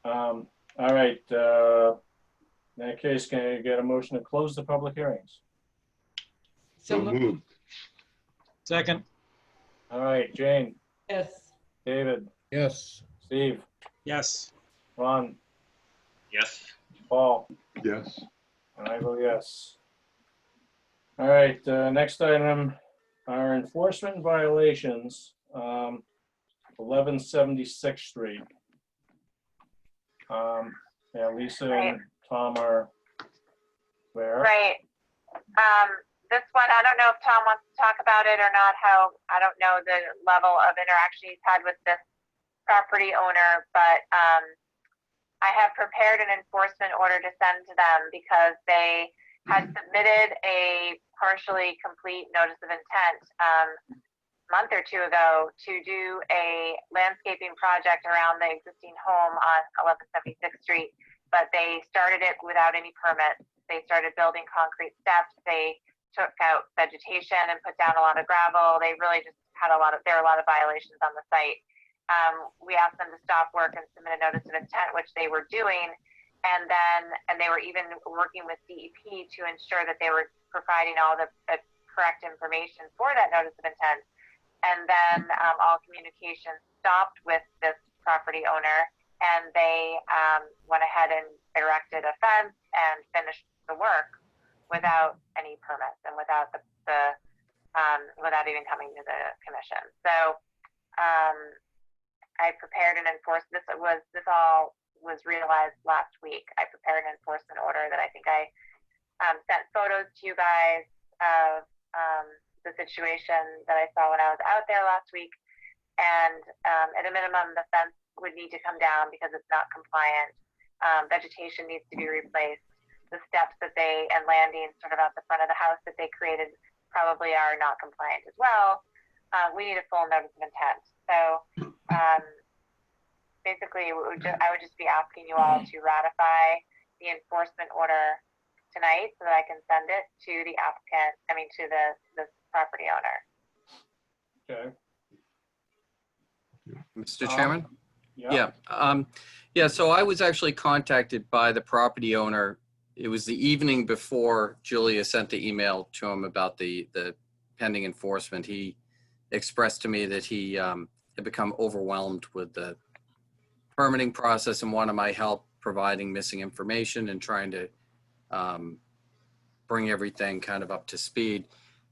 A: All right, in that case, can I get a motion to close the public hearings?
C: So moved.
G: Second.
A: All right, Jane,
I: Yes.
A: David,
F: Yes.
A: Steve,
G: Yes.
A: Ron,
L: Yes.
A: Paul,
C: Yes.
A: and I vote yes. All right, next item are enforcement violations, 1176th Street. Yeah, Lisa and Tom are there.
D: Right. This one, I don't know if Tom wants to talk about it or not, I don't know the level of interaction he's had with this property owner, but I have prepared an enforcement order to send to them because they had submitted a partially complete notice of intent a month or 2 ago to do a landscaping project around the existing home on 1176th Street, but they started it without any permits. They started building concrete steps. They took out vegetation and put down a lot of gravel. They really just had there are a lot of violations on the site. We asked them to stop work and submit a notice of intent, which they were doing. And they were even working with DEP to ensure that they were providing all the correct information for that notice of intent. And then all communication stopped with this property owner, and they went ahead and erected a fence and finished the work without any permits and without without even coming to the commission. So I prepared an enforcement. This all was realized last week. I prepared an enforcement order that I think I sent photos to you guys of the situation that I saw when I was out there last week. And at a minimum, the fence would need to come down because it's not compliant. Vegetation needs to be replaced. The steps that and landings sort of at the front of the house that they created probably are not compliant as well. We need a full notice of intent. So basically, I would just be asking you all to ratify the enforcement order tonight so that I can send it to the applicant, to the property owner.
A: Okay.
H: Mr. Chairman?
A: Yeah.
H: Yeah, so I was actually contacted by the property owner. It was the evening before Julia sent the email to him about the pending enforcement. He expressed to me that he had become overwhelmed with the permitting process and wanted my help providing missing information and trying to bring everything kind of up to speed.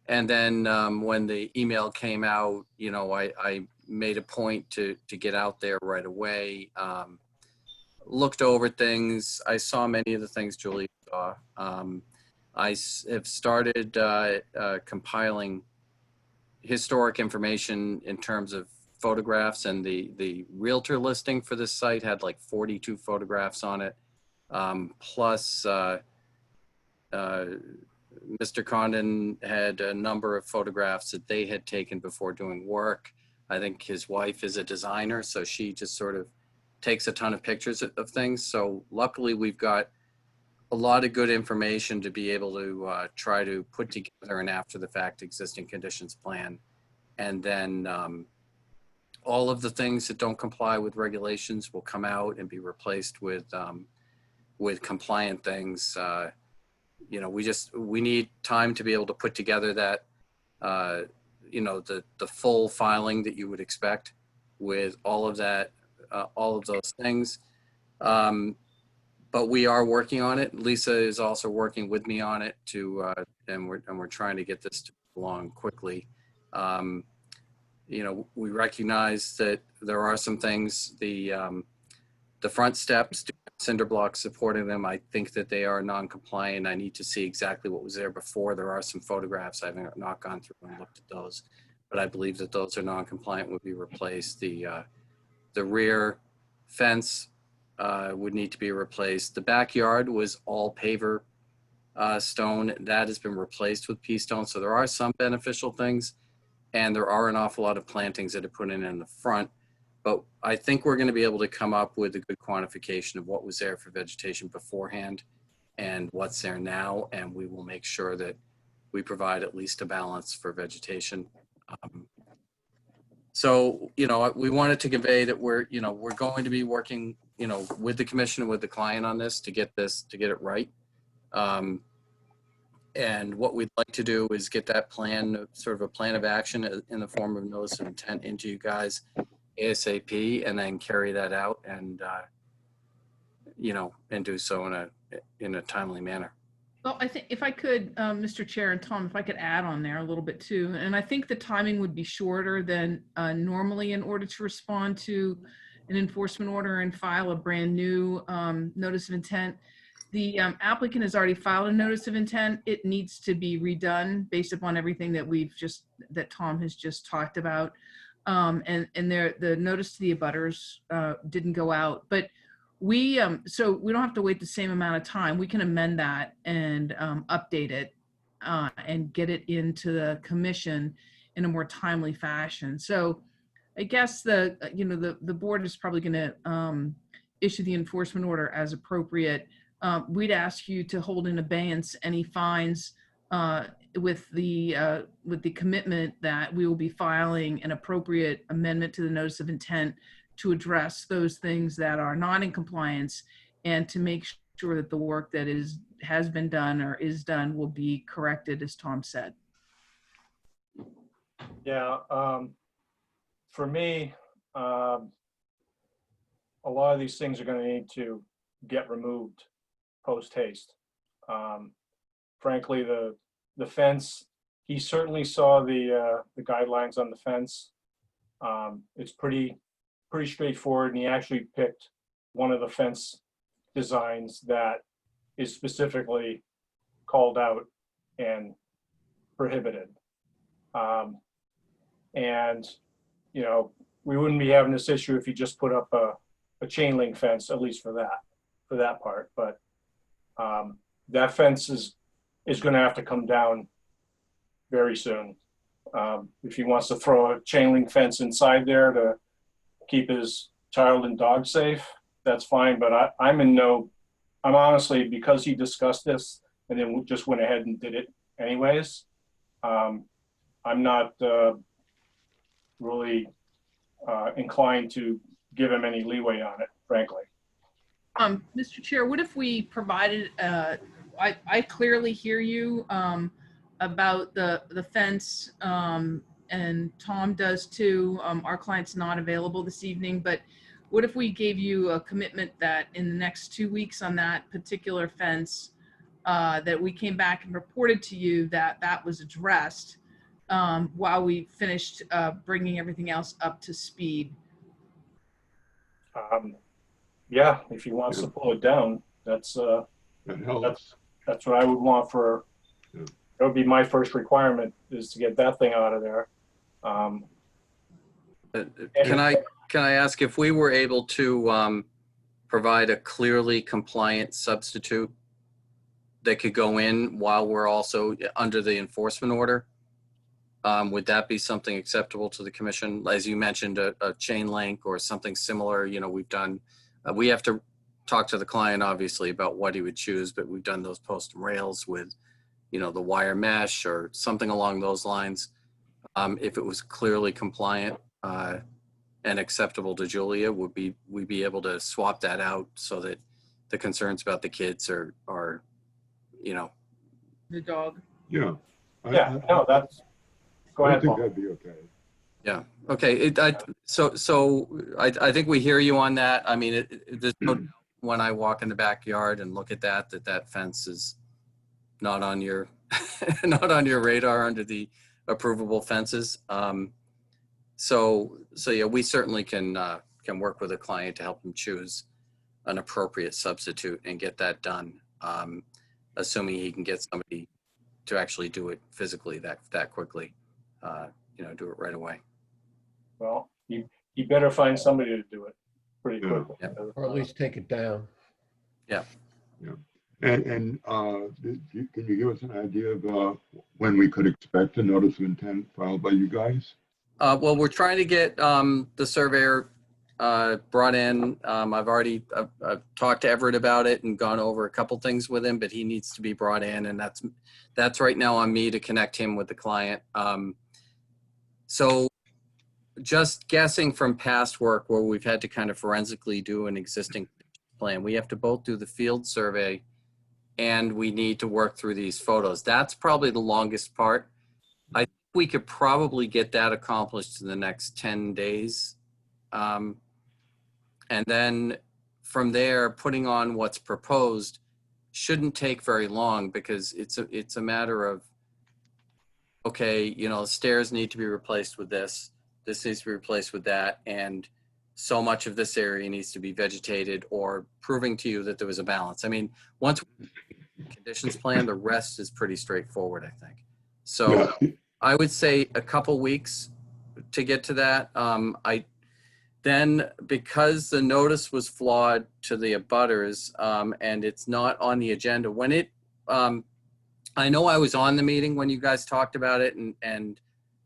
H: And then when the email came out, I made a point to get out there right away, looked over things. I saw many of the things Julie saw. I have started compiling historic information in terms of photographs, and the realtor listing for this site had like 42 photographs on it. Plus, Mr. Condon had a number of photographs that they had taken before doing work. I think his wife is a designer, so she just sort of takes a ton of pictures of things. So luckily we've got a lot of good information to be able to try to put together an after the fact existing conditions plan. And then all of the things that don't comply with regulations will come out and be replaced with compliant things. We need time to be able to put together that, the full filing that you would expect with all of that, all of those things. But we are working on it. Lisa is also working with me on it and we're trying to get this along quickly. We recognize that there are some things, the front steps, cinder blocks supporting them, I think that they are non-compliant. I need to see exactly what was there before. There are some photographs. I've not gone through and looked at those, but I believe that those are non-compliant, would be replaced. The rear fence would need to be replaced. The backyard was all paver stone. That has been replaced with pea stone. So there are some beneficial things, and there are an awful lot of plantings that are put in the front. But I think we're going to be able to come up with a good quantification of what was there for vegetation beforehand and what's there now. And we will make sure that we provide at least a balance for vegetation. So, we wanted to convey that we're going to be working, with the commission and with the client on this to get it right. And what we'd like to do is get that plan, sort of a plan of action in the form of notice of intent into you guys ASAP, and then carry that out and, and do so in a timely manner.
E: Well, I think if I could, Mr. Chair and Tom, if I could add on there a little bit too, and I think the timing would be shorter than normally in order to respond to an enforcement order and file a brand new notice of intent. The applicant has already filed a notice of intent. It needs to be redone based upon everything that Tom has just talked about. And the notice to the abutters didn't go out, but so we don't have to wait the same amount of time. We can amend that and update it and get it into the commission in a more timely fashion. So I guess the board is probably going to issue the enforcement order as appropriate. We'd ask you to hold in abeyance any fines with the commitment that we will be filing an appropriate amendment to the notice of intent to address those things that are not in compliance, and to make sure that the work that has been done or is done will be corrected, as Tom said.
A: Yeah, for me, a lot of these things are going to need to get removed post haste. Frankly, the fence, he certainly saw the guidelines on the fence. It's pretty straightforward, and he actually picked one of the fence designs that is specifically called out and prohibited. And we wouldn't be having this issue if you just put up a chain link fence, at least for that part. But that fence is going to have to come down very soon. If he wants to throw a chain link fence inside there to keep his child and dog safe, that's fine. But I'm honestly, because he discussed this and then just went ahead and did it anyways, I'm not really inclined to give him any leeway on it, frankly.
E: Mr. Chair, what if we provided, I clearly hear you about the fence, and Tom does too. Our client's not available this evening, but what if we gave you a commitment that in the next 2 weeks on that particular fence, that we came back and reported to you that that was addressed while we finished bringing everything else up to speed?
A: Yeah, if he wants to pull it down, that's what I would want for. That would be my first requirement, is to get that thing out of there.
H: Can I ask if we were able to provide a clearly compliant substitute that could go in while we're also under the enforcement order? Would that be something acceptable to the commission? As you mentioned, a chain link or something similar. You know, we've done, we have to talk to the client obviously about what he would choose, but we've done those post and rails with, you know, the wire mesh or something along those lines. If it was clearly compliant and acceptable to Julia, would we be able to swap that out so that the concerns about the kids are, you know,
E: The dog.
C: Yeah.
A: No, that's. Go
C: I
A: ahead,
C: think
A: Paul.
C: that'd be okay.
H: yeah. Okay. I think we hear you on that. I mean, there's no doubt when I walk in the backyard and look at that fence is not on your, not on your radar under the approvable fences. So yeah, we certainly can work with a client to help them choose an appropriate substitute and get that done. Assuming he can get somebody to actually do it physically that quickly, you know, do it right away.
A: Well, you better find somebody to do it pretty
C: Yeah.
A: quickly.
H: Yeah.
F: Or at least take it down.
H: Yeah.
C: Yeah. And can you give us an idea of when we could expect a notice of intent filed by you guys?
H: Well, we're trying to get the surveyor brought in. I've already talked to Everett about it and gone over a couple things with him, but he needs to be brought in, and that's right now on me to connect him with the client. So just guessing from past work where we've had to kind of forensically do an existing plan, we have to both do the field survey and we need to work through these photos. That's probably the longest part. I think we could probably get that accomplished in the next 10 days. And then from there, putting on what's proposed shouldn't take very long, because it's a matter of, okay, you know, stairs need to be replaced with this needs to be replaced with that, and so much of this area needs to be vegetated, or proving to you that there was a balance. I mean, once conditions plan, the rest is pretty straightforward, I think. So
C: Yeah.
H: I would say a couple weeks to get to that. Then, because the notice was flawed to the abutters, and it's not on the agenda, when it, I know I was on the meeting when you guys talked about it, and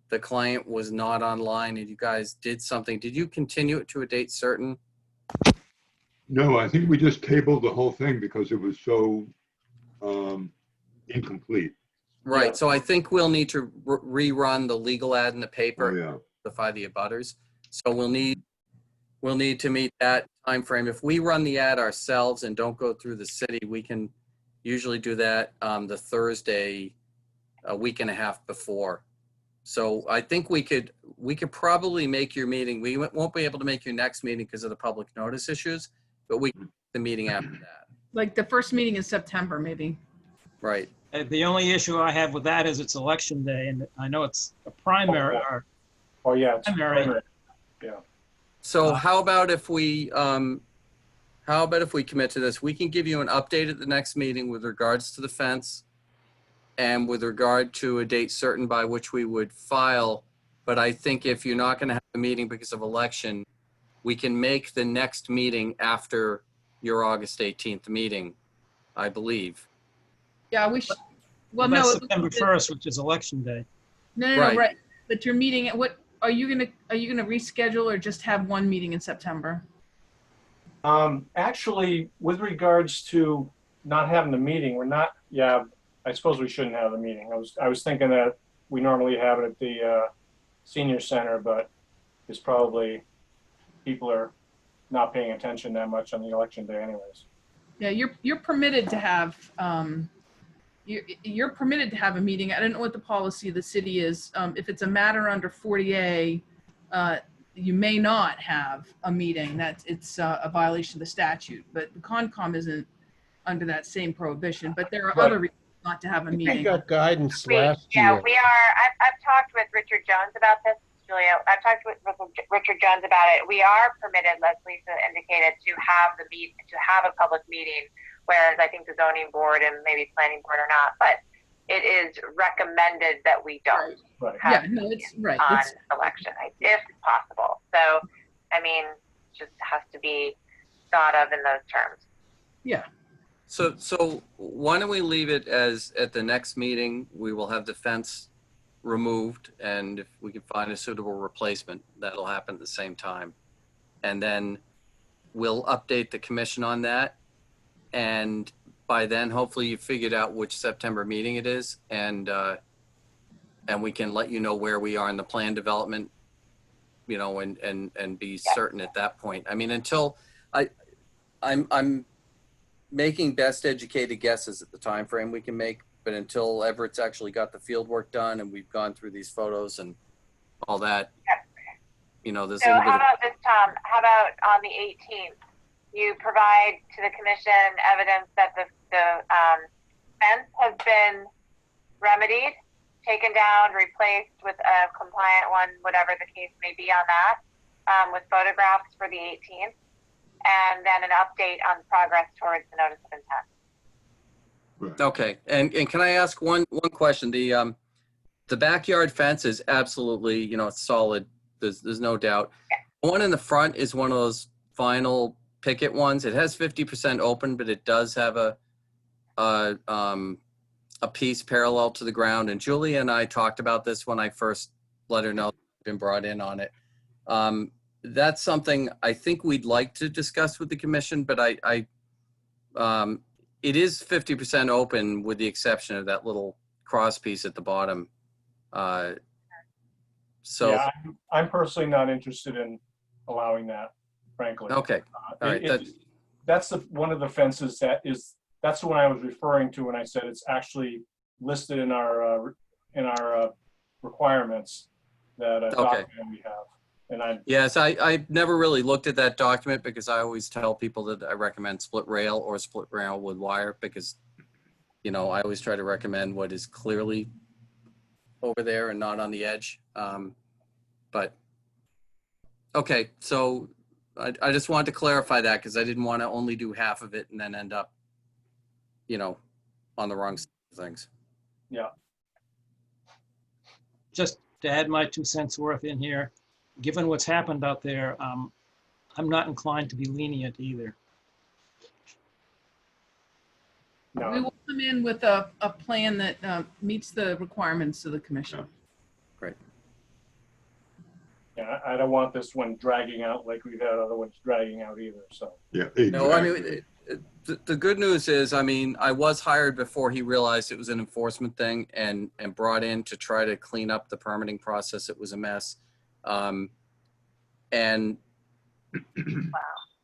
H: the client was not online, and you guys did something. Did you continue it to a date certain?
C: No, I think we just tabled the whole thing because it was so incomplete.
H: Right.
A: Yeah.
H: So I think we'll need to rerun the legal ad in the paper.
C: Oh, yeah.
H: Notify the abutters. So we'll need to meet that time frame. If we run the ad ourselves and don't go through the city, we can usually do that the Thursday, a week and a half before. So I think we could probably make your meeting. We won't be able to make your next meeting because of the public notice issues, but we can make the meeting after that.
E: Like the first meeting in September, maybe.
H: Right.
G: The only issue I have with that is it's election day, and I know it's a primary.
A: Oh, yeah. It's
G: Primary.
A: Yeah.
H: So how about if we commit to this? We can give you an update at the next meeting with regards to the fence and with regard to a date certain by which we would file But I think if you're not going to have a meeting because of election, we can make the next meeting after your August 18th meeting, I believe.
E: Yeah, we should, well,
G: That's
E: no.
G: September 1st, which is election day.
E: No,
H: Right.
E: right. But your meeting, what, are you gonna reschedule or just have one meeting in September?
A: Actually, with regards to not having the meeting, we're not, yeah, I suppose we shouldn't have the meeting. I was thinking that we normally have it at the senior center, but it's probably, people are not paying attention that much on the election day anyways.
E: Yeah, you're permitted to have, you're permitted to have a meeting. I don't know what the policy of the city is. If it's a matter under 40A, you may not have a meeting. It's a violation of the statute, but the Concom isn't under that same prohibition, but there are
A: Right.
E: other reasons not to have a
F: We
E: meeting.
F: got guidance
D: We-
F: last
D: Yeah,
F: year.
D: we are. I've talked with Richard Jones about this, Julia. I've talked with Richard Jones about it. We are permitted, as Lisa indicated, to have a public meeting, whereas I think the zoning board and maybe planning board are not. But it is recommended that we don't
A: Right.
E: Yeah,
D: have
E: no, it's right.
D: on
E: It's,
D: election night, if possible. So, I mean, just has to be thought of in those terms.
E: yeah.
H: So why don't we leave it as at the next meeting, we will have the fence removed, and if we can find a suitable replacement, that'll happen at the same time. And then we'll update the commission on that. And by then, hopefully you figured out which September meeting it is, and we can let you know where we are in the plan development, you know, and be certain at that point. I mean, until I'm making best educated guesses at the time frame we can make, but until Everett's actually got the field work done and we've gone through these photos and all that, you know, there's a
D: So
H: little
D: how
H: bit of,
D: about this, Tom? How about on the 18th, you provide to the commission evidence that the fence has been remedied, taken down, replaced with a compliant one, whatever the case may be on that, with photographs for the 18th, and then an update on progress towards the notice of intent.
C: Right.
H: okay. And can I ask one question? The backyard fence is absolutely, you know, it's solid. There's no doubt. The one in the front is one of those vinyl picket ones. It has 50% open, but it does have a piece parallel to the ground. And Julia and I talked about this when I first let her know I've been brought in on it. That's something I think we'd like to discuss with the commission, but it is 50% open with the exception of that little cross piece at the bottom. So,
A: Yeah, I'm personally not interested in allowing that, frankly.
H: okay. All right.
A: That's one of the fences that's the one I was referring to when I said it's actually listed in our requirements, that document we have. And
H: Yes, I never really looked at that document because I always tell people that I recommend split rail or split rail with wire because, you know, I always try to recommend what is clearly over there and not on the edge. But, okay, so I just wanted to clarify that because I didn't want to only do half of it and then end up, you know, on the wrong side of things.
A: yeah,
G: Just to add my 2 cents worth in here, given what's happened out there, I'm not inclined to be lenient either.
E: We
A: no,
E: will come in with a plan that meets the requirements of the commission.
H: Great.
A: yeah, I don't want this one dragging out like we've had other ones dragging out either, so.
C: Yeah, exactly.
H: No, I mean, the good news is, I mean, I was hired before he realized it was an enforcement thing and brought in to try to clean up the permitting process. It was a mess. And,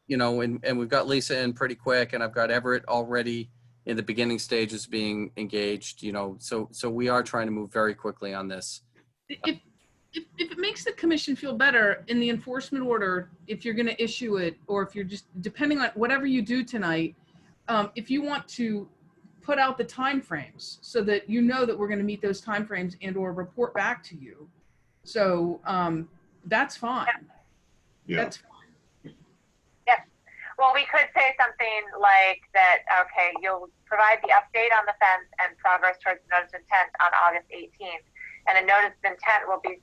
H: you know, and we've got Lisa in pretty quick and I've got Everett already in the beginning stages being engaged, you know, so we are trying to move very quickly on this.
E: If it makes the commission feel better in the enforcement order, if you're going to issue it, or if you're just, depending on whatever you do tonight, if you want to put out the timeframes so that you know that we're going to meet those timeframes and or report back to you. So that's fine.
C: Yeah.
E: That's fine.
D: Yes. Well, we could say something like that, okay, you'll provide the update on the fence and progress towards the notice of intent on August 18th. And a notice of intent will be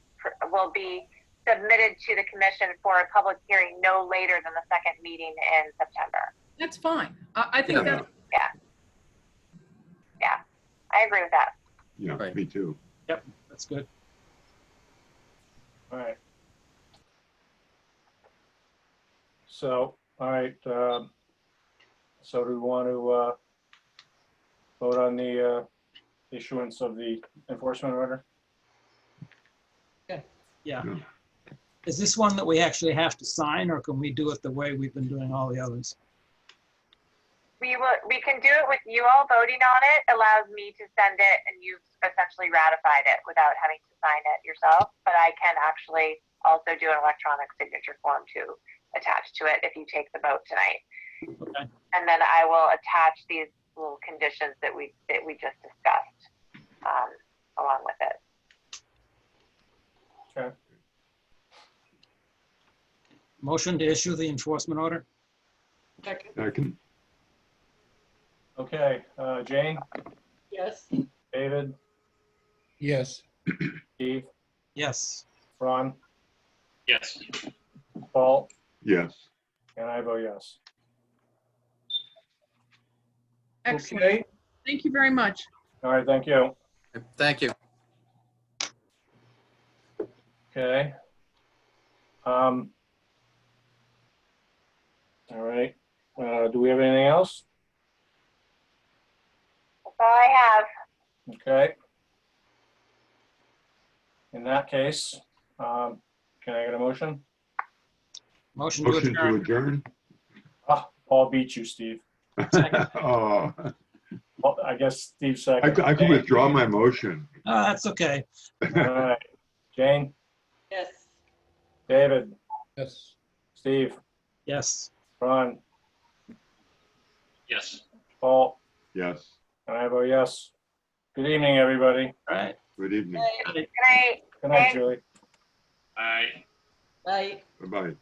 D: will be submitted to the commission for a public hearing no later than the second meeting in September.
E: That's fine. I think
C: Yeah.
E: that,
D: Yeah, I agree with that.
C: Yeah,
H: Right.
C: me too.
G: That's good.
A: All right. So, all right, so do we want to vote on the issuance of the enforcement order?
G: Yeah.
C: Yeah.
G: Is this one that we actually have to sign, or can we do it the way we've been doing all the others?
D: We can do it with you all voting on it, allows me to send it, and you've essentially ratified it without having to sign it yourself. But I can actually also do an electronic signature form to attach to it if you take the vote tonight.
G: Okay.
D: And then I will attach these little conditions that we just discussed along with it.
A: Okay.
G: Motion to issue the enforcement order?
C: Second,
A: Okay, Jane,
I: Yes.
A: David,
F: Yes.
A: Steve,
G: Yes.
A: Ron,
L: Yes.
A: Paul,
C: yes.
A: and I vote yes.
E: excellent.
A: Okay.
E: Thank you very much.
A: All right, thank you.
H: Thank you.
A: Okay. All right, do we have anything else?
D: That's all I have.
A: Okay. In that case, can I get a motion?
G: Motion to
C: Motion to
G: adjourn.
C: adjourn?
A: Ah, Paul beat you, Steve.
C: Oh,
A: Well, I guess Steve
C: I
A: second.
C: could I could withdraw my motion.
G: That's okay.
A: All right, Jane,
I: Yes.
A: David,
F: Yes.
A: Steve,
G: Yes.
A: Ron,
L: Yes.
A: Paul,
C: Yes,
A: and I vote yes. Good evening, everybody.
G: All right.
C: good evening.
D: Good night.
A: Good night,
D: Thanks.
A: Julie.
L: Aye.
I: Bye.
C: Bye-bye.